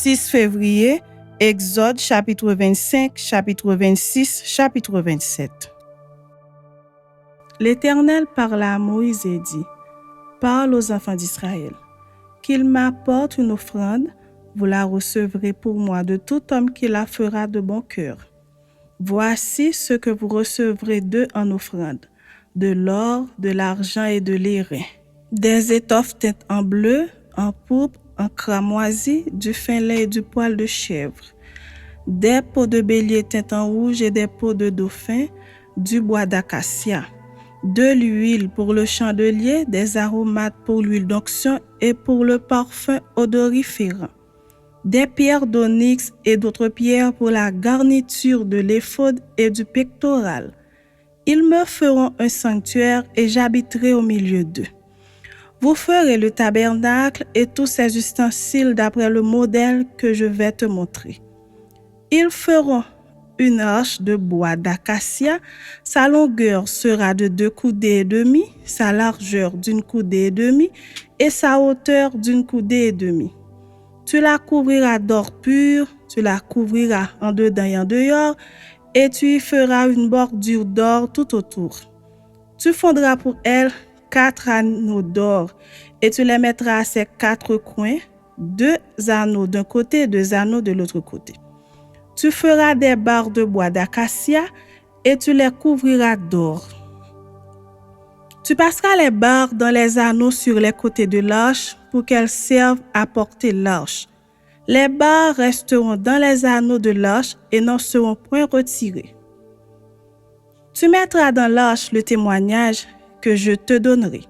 6 février, Exode chapitre 25, chapitre 26, chapitre 27. L'Éternel parla à Moïse et dit, « Parle aux enfants d'Israël, qu'ils m'apportent une offrande, vous la recevrez pour moi de tout homme qui la fera de bon cœur. Voici ce que vous recevrez d'eux en offrande, de l'or, de l'argent et de l'airain, des étoffes teintes en bleu, en pourpre, en cramoisi, du fin lin et du poil de chèvre, des peaux de bélier teintes en rouge et des peaux de dauphin, du bois d'acacia, de l'huile pour le chandelier, des aromates pour l'huile d'onction et pour le parfum odoriférant, des pierres d'onyx et d'autres pierres pour la garniture de l'éphod et du pectoral. Ils me feront un sanctuaire et j'habiterai au milieu d'eux. Vous ferez le tabernacle et tous ses ustensiles d'après le modèle que je vais te montrer. Ils feront une arche de bois d'acacia, sa longueur sera de 2 coudées et demie, sa largeur d'1 coudée et demie et sa hauteur d'1 coudée et demie. Tu la couvriras d'or pur, tu la couvriras en dedans et en dehors, et tu y feras une bordure d'or tout autour. Tu fondras pour elle 4 anneaux d'or, et tu les mettras à ses 4 coins, 2 anneaux d'un côté et 2 anneaux de l'autre côté. Tu feras des barres de bois d'acacia, et tu les couvriras d'or. Tu passeras les barres dans les anneaux sur les côtés de l'arche pour qu'elles servent à porter l'arche. Les barres resteront dans les anneaux de l'arche et n'en seront point retirées. Tu mettras dans l'arche le témoignage que je te donnerai.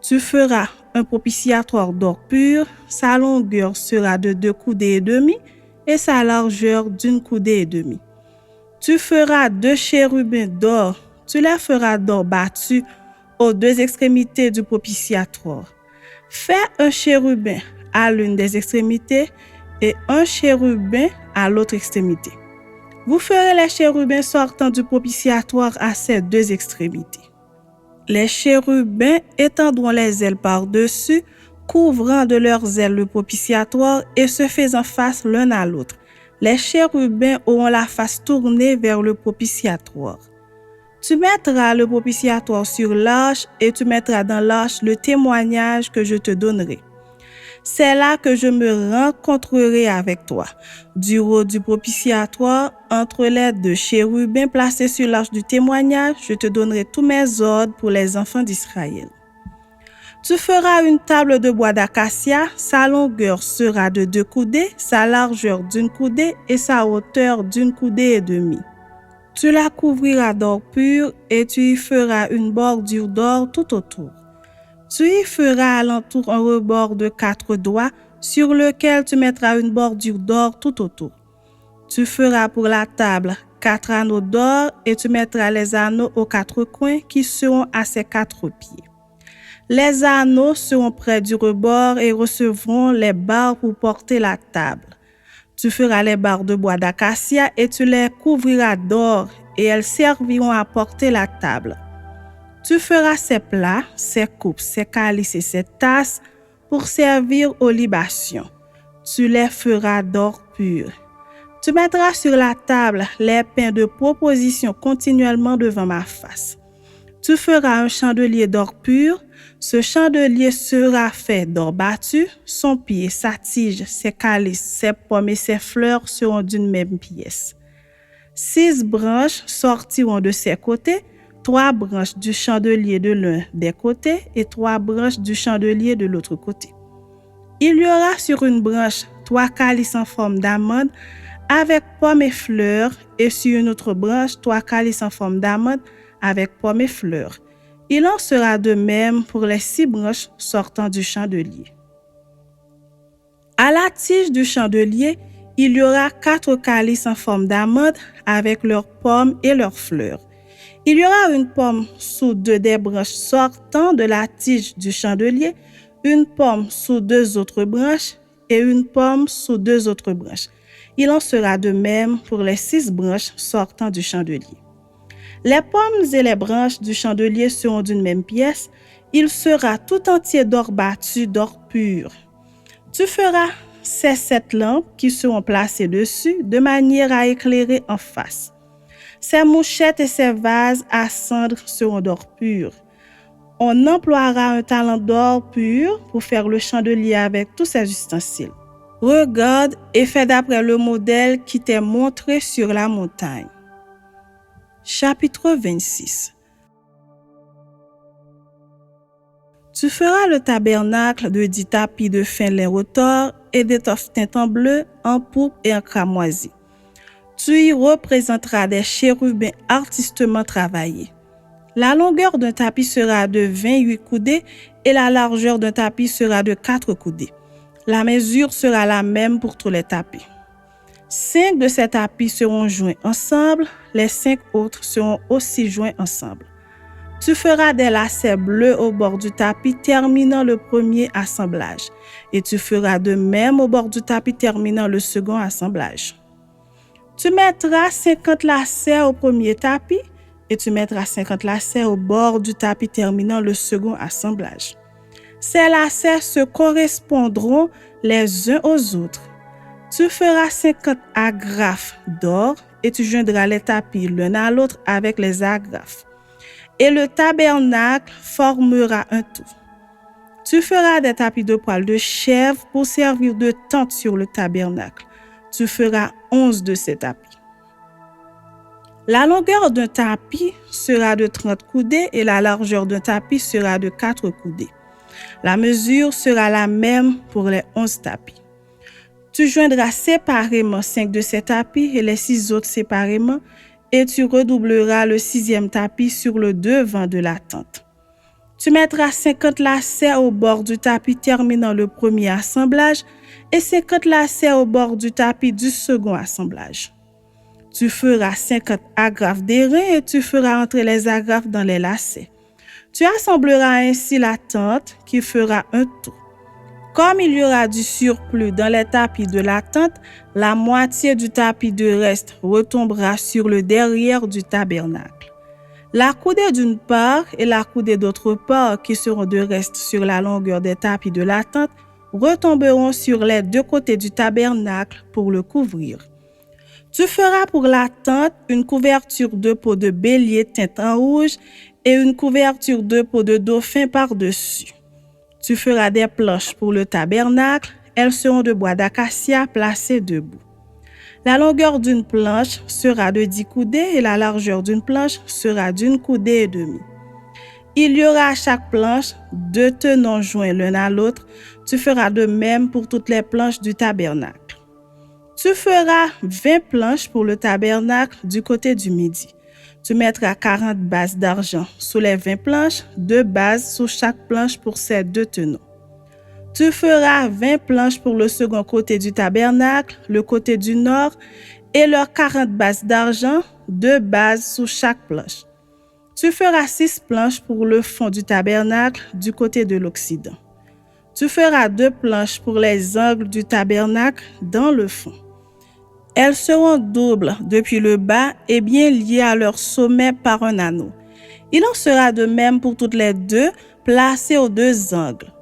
Tu feras un propitiatoire d'or pur, sa longueur sera de 2 coudées et demie et sa largeur d'1 coudée et demie. Tu feras 2 chérubins d'or, tu les feras d'or battu aux 2 extrémités du propitiatoire. Fais un chérubin à l'une des extrémités et un chérubin à l'autre extrémité. Vous ferez les chérubins sortant du propitiatoire à ces 2 extrémités. Les chérubins étendront les ailes par-dessus, couvrant de leurs ailes le propitiatoire et se faisant face l'un à l'autre. Les chérubins auront la face tournée vers le propitiatoire. Tu mettras le propitiatoire sur l'arche et tu mettras dans l'arche le témoignage que je te donnerai. C'est là que je me rencontrerai avec toi, du haut du propitiatoire, entre les 2 chérubins placés sur l'arche du témoignage, je te donnerai tous mes ordres pour les enfants d'Israël. Tu feras une table de bois d'acacia, sa longueur sera de 2 coudées, sa largeur d'1 coudée et sa hauteur d'1 coudée et demie. Tu la couvriras d'or pur et tu y feras une bordure d'or tout autour. Tu y feras alentour un rebord de 4 doigts sur lequel tu mettras une bordure d'or tout autour. Tu feras pour la table 4 anneaux d'or et tu mettras les anneaux aux 4 coins qui seront à ses 4 pieds. Les anneaux seront près du rebord et recevront les barres pour porter la table. Tu feras les barres de bois d'acacia et tu les couvriras d'or et elles serviront à porter la table. Tu feras ses plats, ses coupes, ses calices et ses tasses pour servir aux libations. Tu les feras d'or pur. Tu mettras sur la table les pains de proposition continuellement devant ma face. Tu feras un chandelier d'or pur. Ce chandelier sera fait d'or battu. Son pied, sa tige, ses calices, ses pommes et ses fleurs seront d'une même pièce. 6 branches sortiront de ses côtés, 3 branches du chandelier de l'un des côtés et 3 branches du chandelier de l'autre côté. Il y aura sur une branche 3 calices en forme d'amande avec pommes et fleurs et sur une autre branche 3 calices en forme d'amande avec pommes et fleurs. Il en sera de même pour les 6 branches sortant du chandelier. À la tige du chandelier, il y aura 4 calices en forme d'amande avec leurs pommes et leurs fleurs. Il y aura une pomme sous 2 des branches sortant de la tige du chandelier, une pomme sous 2 autres branches et une pomme sous 2 autres branches. Il en sera de même pour les 6 branches sortant du chandelier. Les pommes et les branches du chandelier seront d'une même pièce. Il sera tout entier d'or battu, d'or pur. Tu feras ces 7 lampes qui seront placées dessus de manière à éclairer en face. Ces mouchettes et ces vases à cendre seront d'or pur. On emploiera un talent d'or pur pour faire le chandelier avec tous ces ustensiles. Regarde et fais d'après le modèle qui t'est montré sur la montagne. Chapitre 26. Tu feras le tabernacle de 10 tapis de fin lin retors et d'étoffe teinte en bleu, en pourpre et en cramoisi. Tu y représenteras des chérubins artistement travaillés. La longueur d'un tapis sera de 28 coudées et la largeur d'un tapis sera de 4 coudées. La mesure sera la même pour tous les tapis. 5 de ces tapis seront joints ensemble, les 5 autres seront aussi joints ensemble. Tu feras des lacets bleus au bord du tapis terminant le premier assemblage, et tu feras de même au bord du tapis terminant le second assemblage. Tu mettras 50 lacets au premier tapis, et tu mettras 50 lacets au bord du tapis terminant le second assemblage. Ces lacets se correspondront les uns aux autres. Tu feras 50 agrafes d'or, et tu joindras les tapis l'un à l'autre avec les agrafes. Et le tabernacle formera un tout. Tu feras des tapis de poil de chèvre pour servir de tente sur le tabernacle. Tu feras 11 de ces tapis. La longueur d'un tapis sera de 30 coudées et la largeur d'un tapis sera de 4 coudées. La mesure sera la même pour les 11 tapis. Tu joindras séparément 5 de ces tapis et les 6 autres séparément, et tu redoubleras le 6e tapis sur le devant de la tente. Tu mettras 50 lacets au bord du tapis terminant le premier assemblage et 50 lacets au bord du tapis du second assemblage. Tu feras 50 agrafes d'airain et tu feras entrer les agrafes dans les lacets. Tu assembleras ainsi la tente qui fera un tout. Comme il y aura du surplus dans les tapis de la tente, la moitié du tapis de reste retombera sur le derrière du tabernacle. La coudée d'une part et la coudée d'autre part, qui seront de reste sur la longueur des tapis de la tente, retomberont sur les deux côtés du tabernacle pour le couvrir. Tu feras pour la tente une couverture de peau de bélier teinte en rouge et une couverture de peau de dauphin par-dessus. Tu feras des planches pour le tabernacle, elles seront de bois d'acacia placées debout. La longueur d'une planche sera de 10 coudées et la largeur d'une planche sera d'une coudée et demie. Il y aura à chaque planche 2 tenons joints l'un à l'autre. Tu feras de même pour toutes les planches du tabernacle. Tu feras 20 planches pour le tabernacle du côté du midi. Tu mettras 40 bases d'argent sous les 20 planches, 2 bases sous chaque planche pour ces 2 tenons. Tu feras 20 planches pour le second côté du tabernacle, le côté du nord, et leurs 40 bases d'argent, 2 bases sous chaque planche. Tu feras 6 planches pour le fond du tabernacle du côté de l'Occident. Tu feras 2 planches pour les angles du tabernacle dans le fond. Elles seront doubles depuis le bas et bien liées à leur sommet par un anneau. Il en sera de même pour toutes les 2 placées aux 2 angles.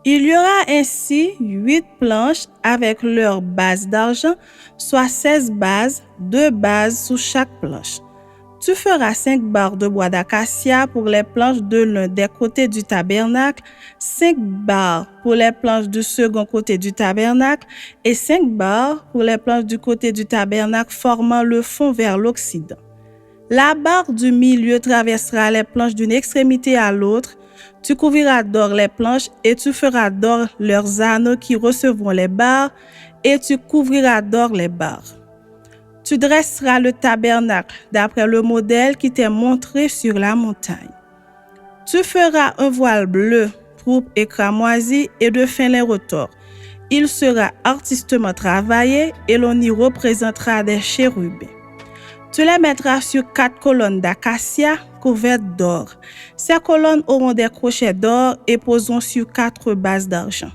Il y aura ainsi 8 planches avec leurs bases d'argent, soit 16 bases, 2 bases sous chaque planche. Tu feras 5 barres de bois d'acacia pour les planches de l'un des côtés du tabernacle, 5 barres pour les planches du second côté du tabernacle et 5 barres pour les planches du côté du tabernacle formant le fond vers l'Occident. La barre du milieu traversera les planches d'une extrémité à l'autre. Tu couvriras d'or les planches et tu feras d'or leurs anneaux qui recevront les barres et tu couvriras d'or les barres. Tu dresseras le tabernacle d'après le modèle qui t'est montré sur la montagne. Tu feras un voile bleu, pourpre et cramoisi et de fin lin retors. Il sera artistement travaillé et l'on y représentera des chérubins. Tu les mettras sur 4 colonnes d'acacia couvertes d'or. Ces colonnes auront des crochets d'or et poseront sur 4 bases d'argent.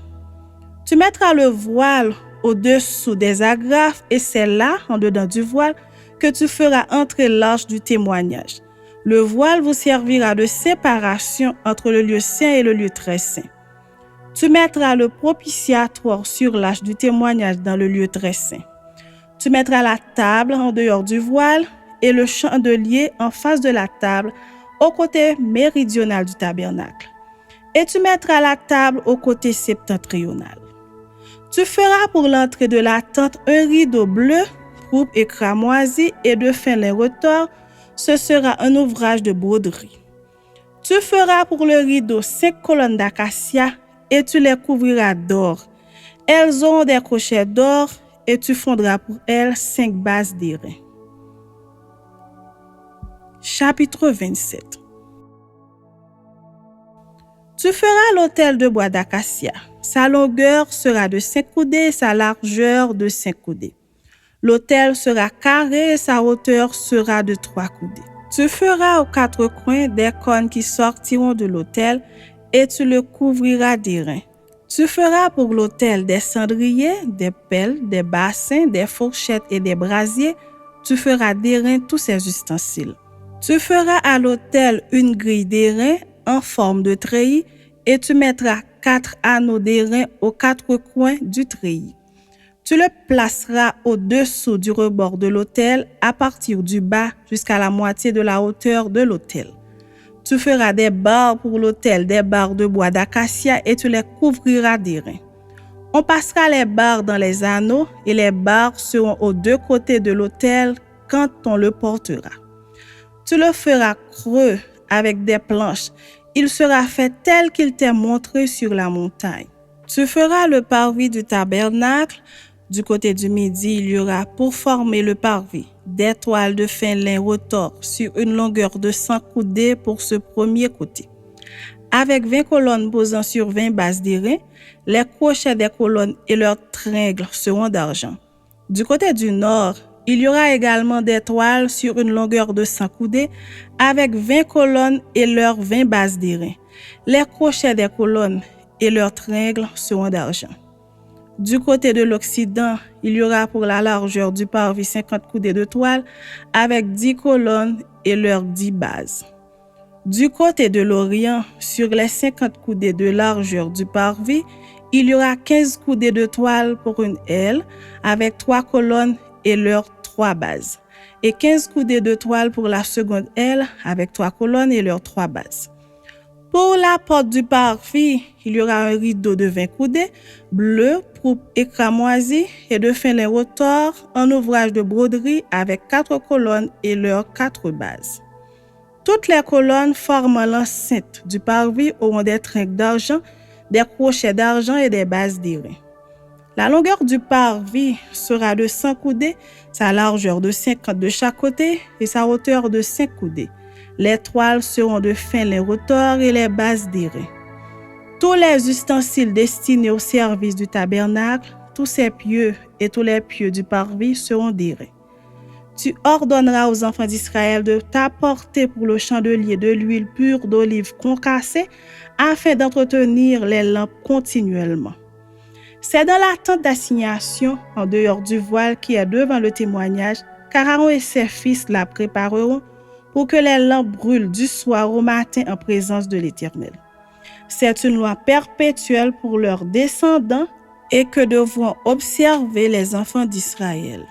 Tu mettras le voile au-dessous des agrafes et c'est là, en dedans du voile, que tu feras entrer l'arche du témoignage. Le voile vous servira de séparation entre le lieu saint et le lieu très saint. Tu mettras le propitiatoire sur l'arche du témoignage dans le lieu très saint. Tu mettras la table en dehors du voile et le chandelier en face de la table au côté méridional du tabernacle. Et tu mettras la table au côté septentrional. Tu feras pour l'entrée de la tente un rideau bleu, pourpre et cramoisi et de fin lin retors. Ce sera un ouvrage de broderie. Tu feras pour le rideau 5 colonnes d'acacia et tu les couvriras d'or. Elles auront des crochets d'or et tu fondras pour elles 5 bases d'airain. Chapitre 27. Tu feras l'autel de bois d'acacia. Sa longueur sera de 5 coudées et sa largeur de 5 coudées. L'autel sera carré et sa hauteur sera de 3 coudées. Tu feras aux 4 coins des cornes qui sortiront de l'autel et tu le couvriras d'airain. Tu feras pour l'autel des cendriers, des pelles, des bassins, des fourchettes et des brasiers. Tu feras d'airain tous ces ustensiles. Tu feras à l'autel une grille d'airain en forme de treillis et tu mettras 4 anneaux d'airain aux 4 coins du treillis. Tu le placeras au-dessous du rebord de l'autel à partir du bas jusqu'à la moitié de la hauteur de l'autel. Tu feras des barres pour l'autel, des barres de bois d'acacia et tu les couvriras d'airain. On passera les barres dans les anneaux et les barres seront aux 2 côtés de l'autel quand on le portera. Tu le feras creux avec des planches. Il sera fait tel qu'il t'est montré sur la montagne. Tu feras le parvis du tabernacle. Du côté du midi, il y aura pour former le parvis des toiles de fin lin retors sur une longueur de 100 coudées pour ce premier côté. Avec 20 colonnes posant sur 20 bases d'airain, les crochets des colonnes et leurs tringles seront d'argent. Du côté du nord, il y aura également des toiles sur une longueur de 100 coudées avec 20 colonnes et leurs 20 bases d'airain. Les crochets des colonnes et leurs tringles seront d'argent. Du côté de l'Occident, il y aura pour la largeur du parvis 50 coudées de toile avec 10 colonnes et leurs 10 bases. Du côté de l'Orient, sur les 50 coudées de largeur du parvis, il y aura 15 coudées de toile pour une aile avec 3 colonnes et leurs 3 bases, et 15 coudées de toile pour la seconde aile avec 3 colonnes et leurs 3 bases. Pour la porte du parvis, il y aura un rideau de 20 coudées, bleu, pourpre et cramoisi et de fin lin retors en ouvrage de broderie avec 4 colonnes et leurs 4 bases. Toutes les colonnes formant l'enceinte du parvis auront des tringles d'argent, des crochets d'argent et des bases d'airain. La longueur du parvis sera de 100 coudées, sa largeur de 50 de chaque côté et sa hauteur de 5 coudées. Les toiles seront de fin lin retors et les bases d'airain. Tous les ustensiles destinés au service du tabernacle, tous ses pieux et tous les pieux du parvis seront d'airain. Tu ordonneras aux enfants d'Israël de t'apporter pour le chandelier de l'huile pure d'olive concassée afin d'entretenir les lampes continuellement. C'est dans la tente d'assignation, en dehors du voile qui est devant le témoignage, qu'Aaron et ses fils la prépareront pour que les lampes brûlent du soir au matin en présence de l'Éternel. C'est une loi perpétuelle pour leurs descendants et que devront observer les enfants d'Israël.